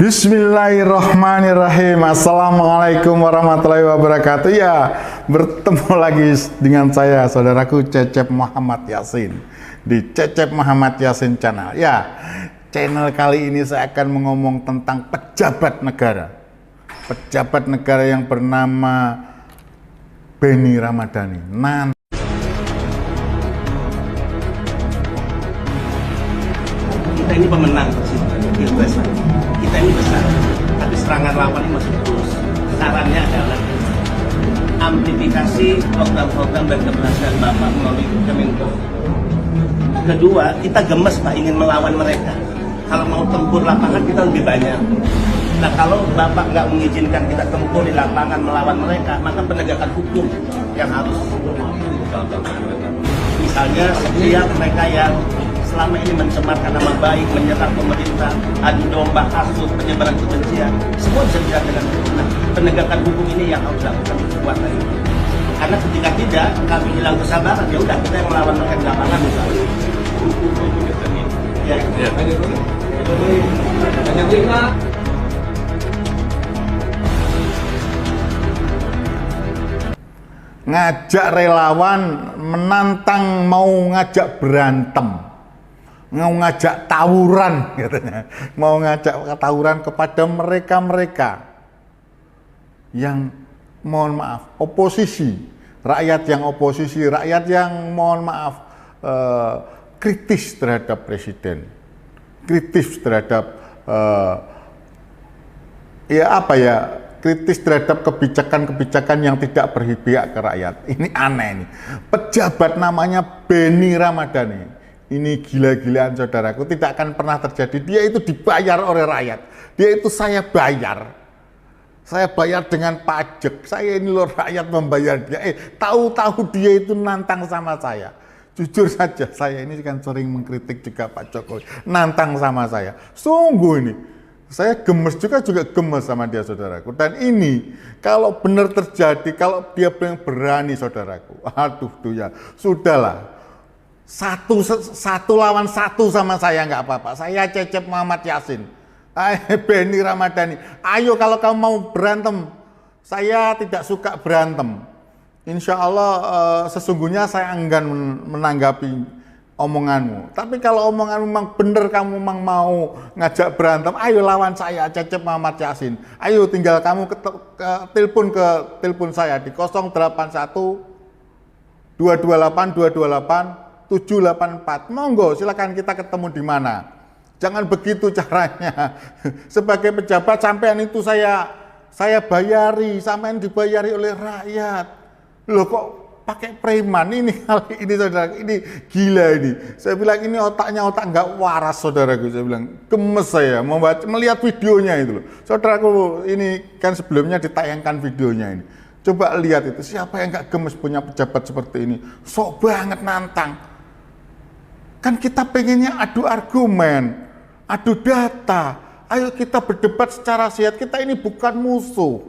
Bismillahirrahmanirrahim. Assalamualaikum warahmatullahi wabarakatuh. Ya, bertemu lagi dengan saya, saudaraku Cecep Muhammad Yasin di Cecep Muhammad Yasin Channel. Ya, channel kali ini saya akan mengomong tentang pejabat negara. Pejabat negara yang bernama Benny Ramadhani. Kita ini pemenang Pilpres, kita ini besar, tapi serangan lawan ini masih terus. Sarannya adalah amplifikasi program-program dan keberhasilan Bapak melalui Kemenko. Kedua, kita gemes Pak ingin melawan mereka. Kalau mau tempur lapangan kita lebih banyak. Nah, kalau Bapak nggak mengizinkan kita tempur di lapangan melawan mereka, maka penegakan hukum yang harus. Misalnya setiap mereka yang selama ini mencemarkan nama baik, menyerang pemerintah, adu domba, kasus, penyebaran kebencian, semua bisa dilihat dengan nah, penegakan hukum ini yang harus dilakukan kuat lagi. Karena ketika tidak, kami hilang kesabaran, ya udah kita yang melawan mereka di lapangan misalnya. Ya. Ngajak relawan menantang, mau ngajak berantem, mau ngajak tawuran katanya, mau ngajak tawuran kepada mereka-mereka yang mohon maaf oposisi, rakyat yang oposisi, rakyat yang mohon maaf kritis terhadap presiden, kritis terhadap kritis terhadap kebijakan-kebijakan yang tidak berpihak ke rakyat. Ini aneh nih. Pejabat namanya Benny Ramadhani. Ini gila-gilaan saudaraku, tidak akan pernah terjadi. Dia itu dibayar oleh rakyat. Dia itu saya bayar. Saya bayar dengan pajak. Saya ini loh rakyat membayar dia. Tahu-tahu dia itu nantang sama saya. Jujur saja, saya ini kan sering mengkritik juga Pak Jokowi. Nantang sama saya. Sungguh ini. Saya gemes juga gemes sama dia saudaraku. Dan ini kalau benar terjadi, kalau dia berani saudaraku. Aduh tuh ya, sudahlah. Satu lawan satu sama saya nggak apa-apa. Saya Cecep Muhammad Yasin, Benny Ramadhani. Ayo kalau kamu mau berantem, saya tidak suka berantem. Insya Allah sesungguhnya saya enggan menanggapi omonganmu. Tapi kalau omonganmu memang benar, kamu memang mau ngajak berantem, ayo lawan saya Cecep Muhammad Yasin. Ayo tinggal kamu telepon saya di 081 228 228 784. Monggo silakan kita ketemu di mana. Jangan begitu caranya. Sebagai pejabat sampean itu saya bayari, sampean dibayari oleh rakyat. Loh kok pakai preman ini kali ini saudara, ini gila ini. Saya bilang ini otaknya otak nggak waras saudaraku. Saya bilang gemes saya melihat videonya itu loh. Saudaraku ini kan sebelumnya ditayangkan videonya ini. Coba lihat itu, siapa yang nggak gemes punya pejabat seperti ini? Sok banget nantang. Kan kita pengennya adu argumen, adu data. Ayo kita berdebat secara sehat. Kita ini bukan musuh.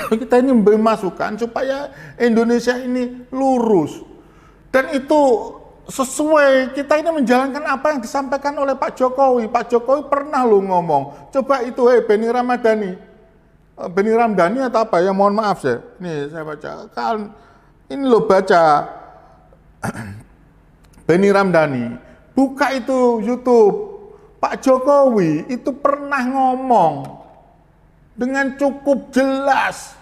Kita ini memberi masukan supaya Indonesia ini lurus. Dan itu sesuai, kita ini menjalankan apa yang disampaikan oleh Pak Jokowi. Pak Jokowi pernah lo ngomong, coba itu Benny Ramadhani. Benny Ramadhani atau apa ya, mohon maaf saya. Nih saya baca, kan ini lo baca. Benny Ramadhani, buka itu YouTube. Pak Jokowi itu pernah ngomong dengan cukup jelas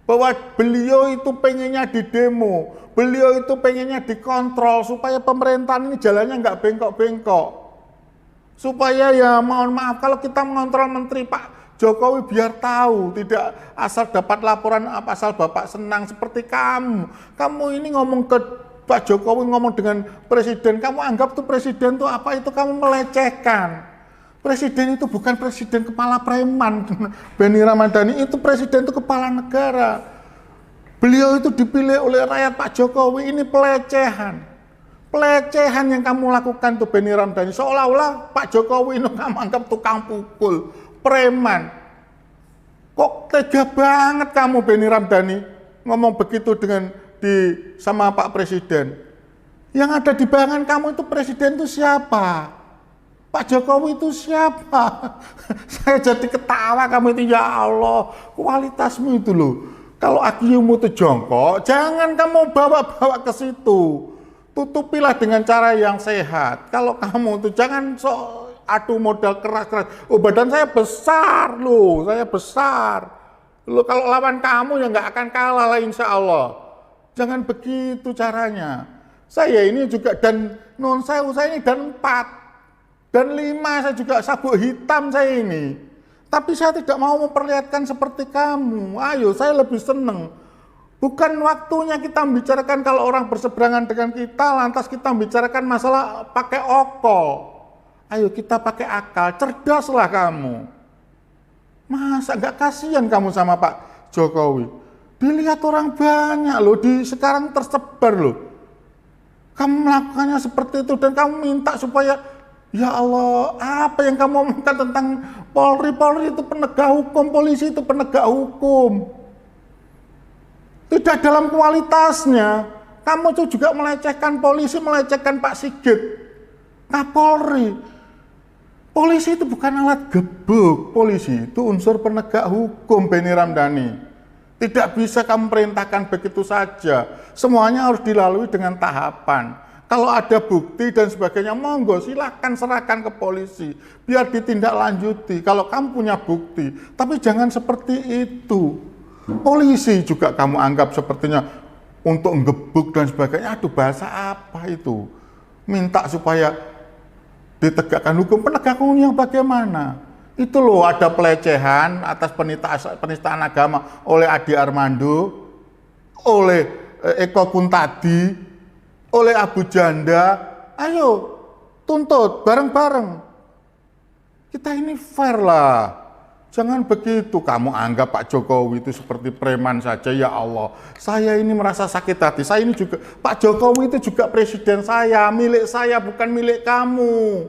bahwa beliau itu pengennya di demo, beliau itu pengennya dikontrol supaya pemerintahan ini jalannya nggak bengkok-bengkok. Supaya ya mohon maaf kalau kita mengontrol menteri, Pak Jokowi biar tahu, tidak asal dapat laporan apa asal Bapak senang seperti kamu. Kamu ini ngomong ke Pak Jokowi, ngomong dengan presiden, kamu anggap tuh presiden tuh apa, itu kamu melecehkan. Presiden itu bukan presiden kepala preman. Benny Ramadhani itu presiden itu kepala negara. Beliau itu dipilih oleh rakyat Pak Jokowi, ini pelecehan. Pelecehan yang kamu lakukan tuh Benny Ramadhani, seolah-olah Pak Jokowi itu kamu anggap tukang pukul, preman. Kok tega banget kamu Benny Ramadhani ngomong begitu sama Pak Presiden. Yang ada di bayangan kamu itu presiden itu siapa? Pak Jokowi itu siapa? Saya jadi ketawa kamu itu, ya Allah, kualitasmu itu loh. Kalau akimu itu jongkok, jangan kamu bawa-bawa ke situ. Tutupilah dengan cara yang sehat. Kalau kamu itu jangan adu modal keras-keras. Oh, badan saya besar loh, saya besar. Loh, kalau lawan kamu ya nggak akan kalah lah insya Allah. Jangan begitu caranya. Saya ini juga dan non saya ini dan 4. Dan 5 saya juga sabuk hitam saya ini. Tapi saya tidak mau memperlihatkan seperti kamu. Ayo, saya lebih seneng. Bukan waktunya kita membicarakan kalau orang berseberangan dengan kita, lantas kita membicarakan masalah pakai okol. Ayo kita pakai akal, cerdaslah kamu. Masa nggak kasihan kamu sama Pak Jokowi? Dilihat orang banyak loh, sekarang tersebar loh. Kamu melakukannya seperti itu dan kamu minta supaya, ya Allah, apa yang kamu omongkan tentang Polri? Polri itu penegak hukum, polisi itu penegak hukum. Tidak dalam kualitasnya. Kamu itu juga melecehkan polisi, melecehkan Pak Sigit, Kapolri. Polisi itu bukan alat gebuk. Polisi itu unsur penegak hukum, Benny Ramdhani. Tidak bisa kamu perintahkan begitu saja. Semuanya harus dilalui dengan tahapan. Kalau ada bukti dan sebagainya, monggo silakan serahkan ke polisi, biar ditindaklanjuti kalau kamu punya bukti. Tapi jangan seperti itu. Polisi juga kamu anggap sepertinya untuk ngebuk dan sebagainya. Aduh, bahasa apa itu? Minta supaya ditegakkan hukum, penegakan hukum yang bagaimana? Itu loh, ada pelecehan atas penistaan agama oleh Adi Armando, oleh Eko Kuntadi, oleh Abu Janda. Ayo tuntut bareng-bareng. Kita ini fair lah. Jangan begitu kamu anggap Pak Jokowi itu seperti preman saja. Ya Allah, saya ini merasa sakit hati. Saya ini juga, Pak Jokowi itu juga presiden saya, milik saya, bukan milik kamu.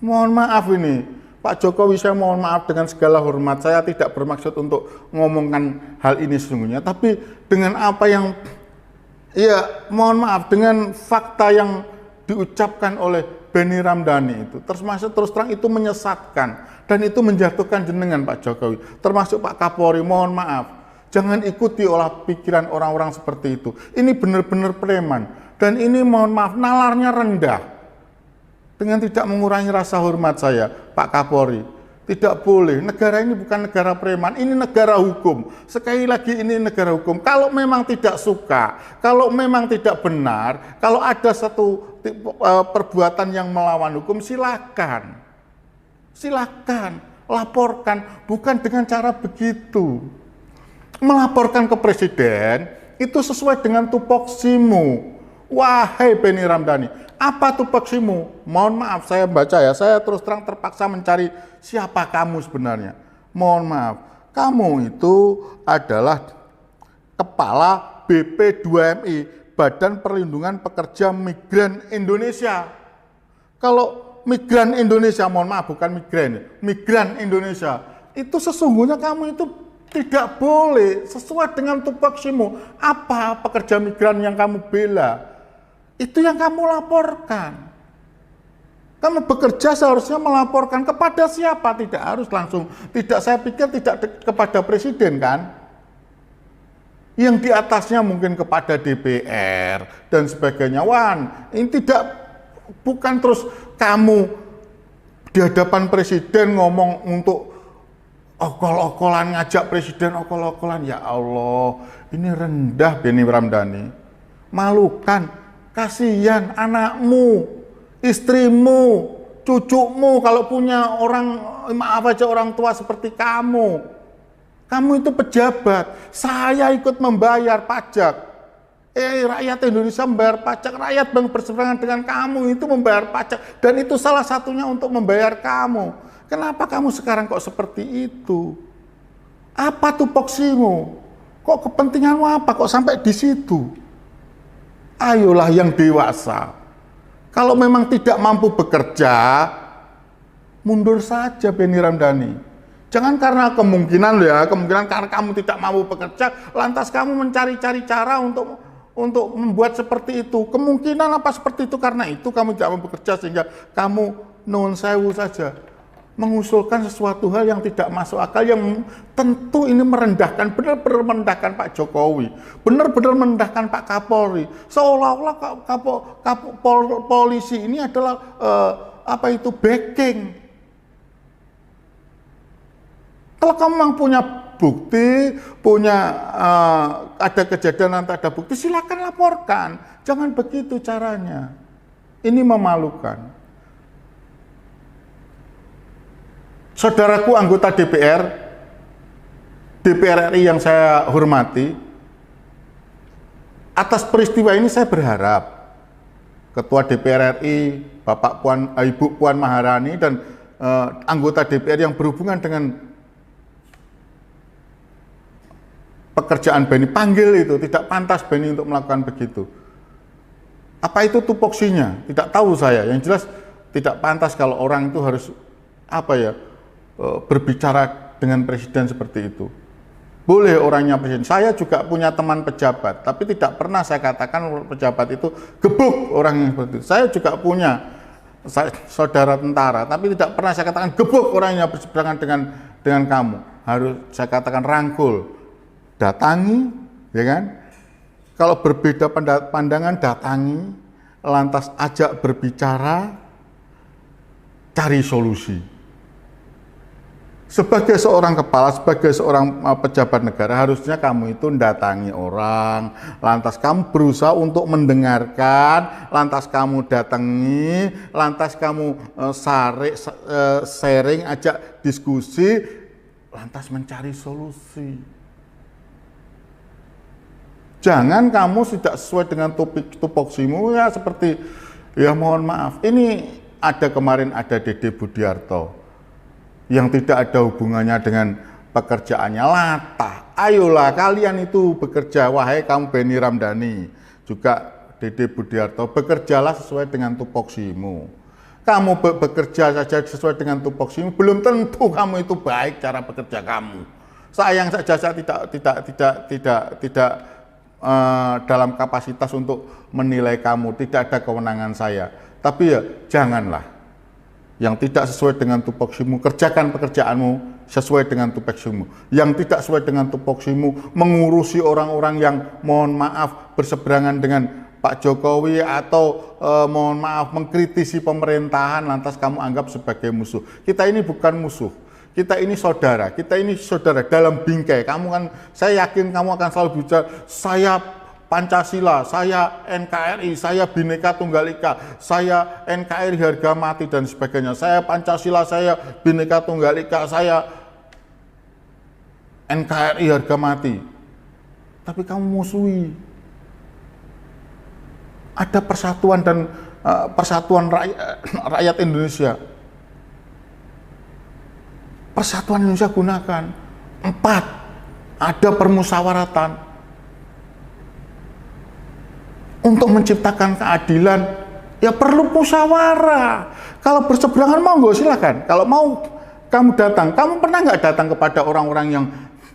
Mohon maaf ini Pak Jokowi, saya mohon maaf dengan segala hormat. Saya tidak bermaksud untuk ngomongkan hal ini sesungguhnya, tapi dengan apa yang, ya mohon maaf, dengan fakta yang diucapkan oleh Benny Ramdhani itu, termasuk terus terang itu menyesatkan dan itu menjatuhkan jenengan Pak Jokowi, termasuk Pak Kapolri. Mohon maaf, jangan ikuti olah pikiran orang-orang seperti itu. Ini benar-benar preman dan ini mohon maaf nalarnya rendah. Dengan tidak mengurangi rasa hormat saya, Pak Kapolri, tidak boleh. Negara ini bukan negara preman, ini negara hukum. Sekali lagi, ini negara hukum. Kalau memang tidak suka, kalau memang tidak benar, kalau ada satu perbuatan yang melawan hukum, silakan. Silakan, laporkan. Bukan dengan cara begitu. Melaporkan ke presiden, itu sesuai dengan tupoksimu. Wahai Benny Ramdhani, apa tupoksimu? Mohon maaf, saya baca ya, saya terus terang terpaksa mencari siapa kamu sebenarnya. Mohon maaf, kamu itu adalah Kepala BP2MI, Badan Perlindungan Pekerja Migran Indonesia. Kalau migran Indonesia, mohon maaf, bukan migran Indonesia, itu sesungguhnya kamu itu tidak boleh sesuai dengan tupoksimu. Apa pekerja migran yang kamu bela? Itu yang kamu laporkan. Kamu bekerja seharusnya melaporkan kepada siapa? Tidak harus langsung. Tidak, saya pikir tidak kepada presiden kan? Yang di atasnya mungkin kepada DPR dan sebagainya. Wan, ini bukan terus kamu di hadapan presiden ngomong untuk okol-okolan, ngajak presiden okol-okolan. Ya Allah, ini rendah Benny Ramdhani. Malukan. Kasihan anakmu, istrimu, cucumu kalau punya orang, maaf aja orang tua seperti kamu. Kamu itu pejabat, saya ikut membayar pajak. Rakyat Indonesia membayar pajak, rakyat yang berseberangan dengan kamu itu membayar pajak. Dan itu salah satunya untuk membayar kamu. Kenapa kamu sekarang kok seperti itu? Apa tupoksimu? Kok kepentinganmu apa? Kok sampai di situ? Ayolah yang dewasa. Kalau memang tidak mampu bekerja, mundur saja Benny Ramdhani. Jangan karena kemungkinan karena kamu tidak mampu bekerja, lantas kamu mencari-cari cara untuk untuk membuat seperti itu. Kemungkinan apa seperti itu karena itu kamu tidak mau bekerja sehingga kamu nuwun sewu saja mengusulkan sesuatu hal yang tidak masuk akal, yang tentu ini merendahkan, benar-benar merendahkan Pak Jokowi, benar-benar merendahkan Pak Kapolri, seolah-olah polisi ini adalah backing. Kalau kamu memang punya bukti, ada kejadian nanti ada bukti, silakan laporkan. Jangan begitu caranya. Ini memalukan. Saudaraku anggota DPR RI yang saya hormati, atas peristiwa ini saya berharap Ketua DPR RI, Ibu Puan Maharani dan anggota DPR yang berhubungan dengan pekerjaan Beni, panggil itu, tidak pantas Beni untuk melakukan begitu. Apa itu tupoksinya? Tidak tahu saya, yang jelas tidak pantas kalau orang itu harus berbicara dengan presiden seperti itu. Boleh orangnya presiden. Saya juga punya teman pejabat, tapi tidak pernah saya katakan pejabat itu gebuk orang yang seperti itu. Saya juga punya saudara tentara, tapi tidak pernah saya katakan gebuk orang yang berseberangan dengan kamu. Harus saya katakan rangkul, datangi, ya kan? Kalau berbeda pandangan datangi, lantas ajak berbicara, cari solusi. Sebagai seorang kepala, sebagai seorang pejabat negara, harusnya kamu itu mendatangi orang, lantas kamu berusaha untuk mendengarkan, lantas kamu datangi, lantas kamu sharing, ajak diskusi, lantas mencari solusi. Jangan kamu tidak sesuai dengan tupoksimu, ya seperti, ya mohon maaf, ini kemarin ada Dede Budiarto, yang tidak ada hubungannya dengan pekerjaannya, latah. Ayolah kalian itu bekerja, wahai kamu Beni Ramdhani, juga Dede Budiarto, bekerjalah sesuai dengan tupoksimu. Kamu bekerja saja sesuai dengan tupoksimu, belum tentu kamu itu baik cara bekerja kamu. Sayang saja saya tidak dalam kapasitas untuk menilai kamu, tidak ada kewenangan saya. Tapi ya janganlah. Yang tidak sesuai dengan tupoksimu, kerjakan pekerjaanmu sesuai dengan tupoksimu. Yang tidak sesuai dengan tupoksimu, mengurusi orang-orang yang mohon maaf berseberangan dengan Pak Jokowi atau mohon maaf mengkritisi pemerintahan, lantas kamu anggap sebagai musuh. Kita ini bukan musuh, kita ini saudara dalam bingkai. Kamu kan, saya yakin kamu akan selalu bicara, saya Pancasila, saya NKRI, saya Bhinneka Tunggal Ika, saya NKRI harga mati dan sebagainya. Saya Pancasila, saya Bhinneka Tunggal Ika, saya NKRI harga mati. Tapi kamu musuhi. Ada persatuan dan persatuan rakyat Indonesia. Persatuan Indonesia gunakan. 4, ada permusyawaratan. Untuk menciptakan keadilan, ya perlu musyawarah. Kalau berseberangan monggo silakan. Kalau mau kamu datang, kamu pernah nggak datang kepada orang-orang yang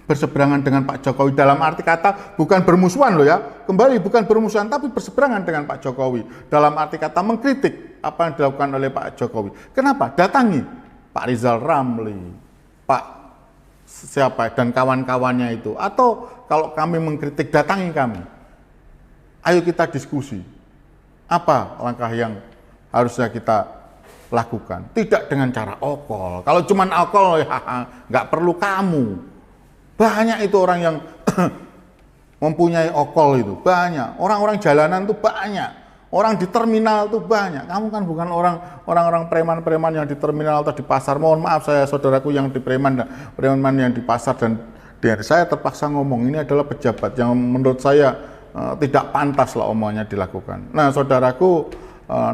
berseberangan dengan Pak Jokowi? Dalam arti kata bukan bermusuhan loh ya, kembali bukan bermusuhan, tapi berseberangan dengan Pak Jokowi. Dalam arti kata mengkritik apa yang dilakukan oleh Pak Jokowi. Kenapa? Datangi Pak Rizal Ramli, Pak siapa dan kawan-kawannya itu. Atau kalau kami mengkritik, datangi kami. Ayo kita diskusi, apa langkah yang harusnya kita lakukan. Tidak dengan cara okol. Kalau cuma okol, ya nggak perlu kamu. Banyak itu orang yang mempunyai okol itu, banyak. Orang-orang jalanan itu banyak. Orang di terminal itu banyak. Kamu kan bukan orang-orang preman-preman yang di terminal atau di pasar. Mohon maaf saya saudaraku yang di preman yang di pasar dan saya terpaksa ngomong, ini adalah pejabat yang menurut saya tidak pantas lah omongannya dilakukan. Nah saudaraku,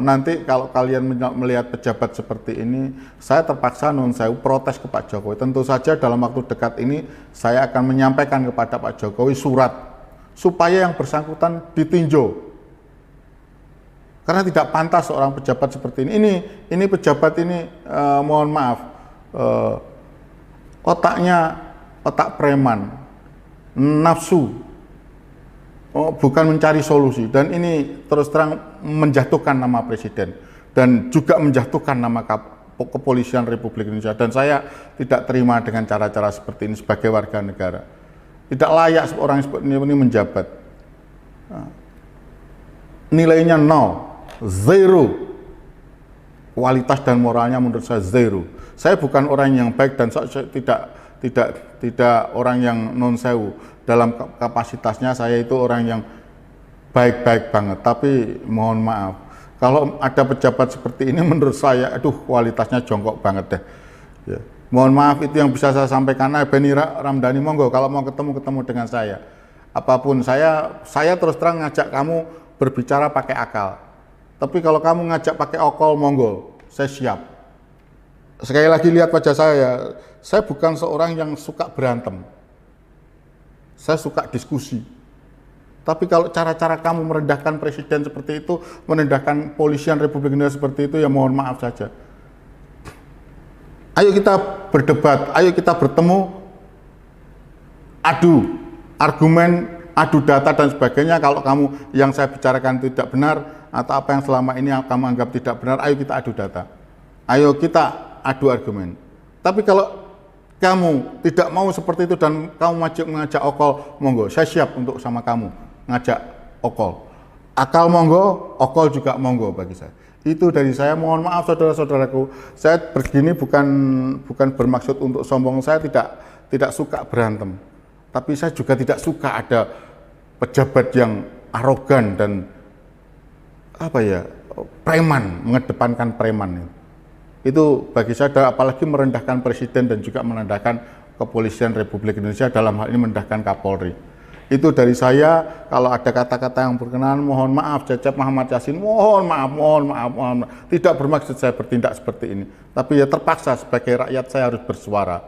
nanti kalau kalian melihat pejabat seperti ini, saya terpaksa saya protes ke Pak Jokowi. Tentu saja dalam waktu dekat ini saya akan menyampaikan kepada Pak Jokowi surat supaya yang bersangkutan ditinjau. Karena tidak pantas seorang pejabat seperti ini. Ini pejabat ini mohon maaf, otaknya otak preman, nafsu. bukan mencari solusi. Dan ini terus terang menjatuhkan nama presiden dan juga menjatuhkan nama kepolisian Republik Indonesia. Dan saya tidak terima dengan cara-cara seperti ini sebagai warga negara. Tidak layak orang seperti ini menjabat. Nilainya 0, 0. Kualitas dan moralnya menurut saya 0. Saya bukan orang yang baik dan saya tidak orang yang non sewu. Dalam kapasitasnya saya itu orang yang baik-baik banget. Tapi mohon maaf, kalau ada pejabat seperti ini menurut saya, aduh kualitasnya jongkok banget deh. Ya. Mohon maaf, itu yang bisa saya sampaikan. Benny Ramdhani, monggo kalau mau ketemu dengan saya. Apapun saya terus terang ngajak kamu berbicara pakai akal. Tapi kalau kamu ngajak pakai okol, monggo, saya siap. Sekali lagi lihat wajah saya bukan seorang yang suka berantem. Saya suka diskusi. Tapi kalau cara-cara kamu merendahkan presiden seperti itu, merendahkan polisian Republik Indonesia seperti itu, ya mohon maaf saja. Ayo kita berdebat, ayo kita bertemu, adu argumen, adu data dan sebagainya. Kalau kamu yang saya bicarakan tidak benar, atau apa yang selama ini kamu anggap tidak benar, ayo kita adu data, ayo kita adu argumen. Tapi kalau kamu tidak mau seperti itu dan kamu mengajak okol, monggo, saya siap untuk sama kamu ngajak okol. Akal monggo, okol juga monggo bagi saya. Itu dari saya. Mohon maaf saudara-saudaraku, saya begini bukan bermaksud untuk sombong. Saya tidak suka berantem, tapi saya juga tidak suka ada pejabat yang arogan dan preman, mengedepankan preman. Itu bagi saya, apalagi merendahkan presiden dan juga merendahkan kepolisian Republik Indonesia, dalam hal ini merendahkan Kapolri. Itu dari saya. Kalau ada kata-kata yang berkenan, mohon maaf. Cecep Muhammad Yasin, mohon maaf. Tidak bermaksud saya bertindak seperti ini, tapi ya terpaksa sebagai rakyat saya harus bersuara.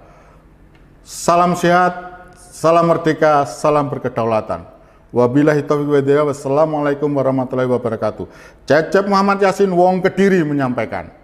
Salam sehat, salam merdeka, salam berkedaulatan. Wabillahi taufiq wal hidayah. Wassalamualaikum warahmatullahi wabarakatuh. Cecep Muhammad Yasin, Wong Kediri menyampaikan.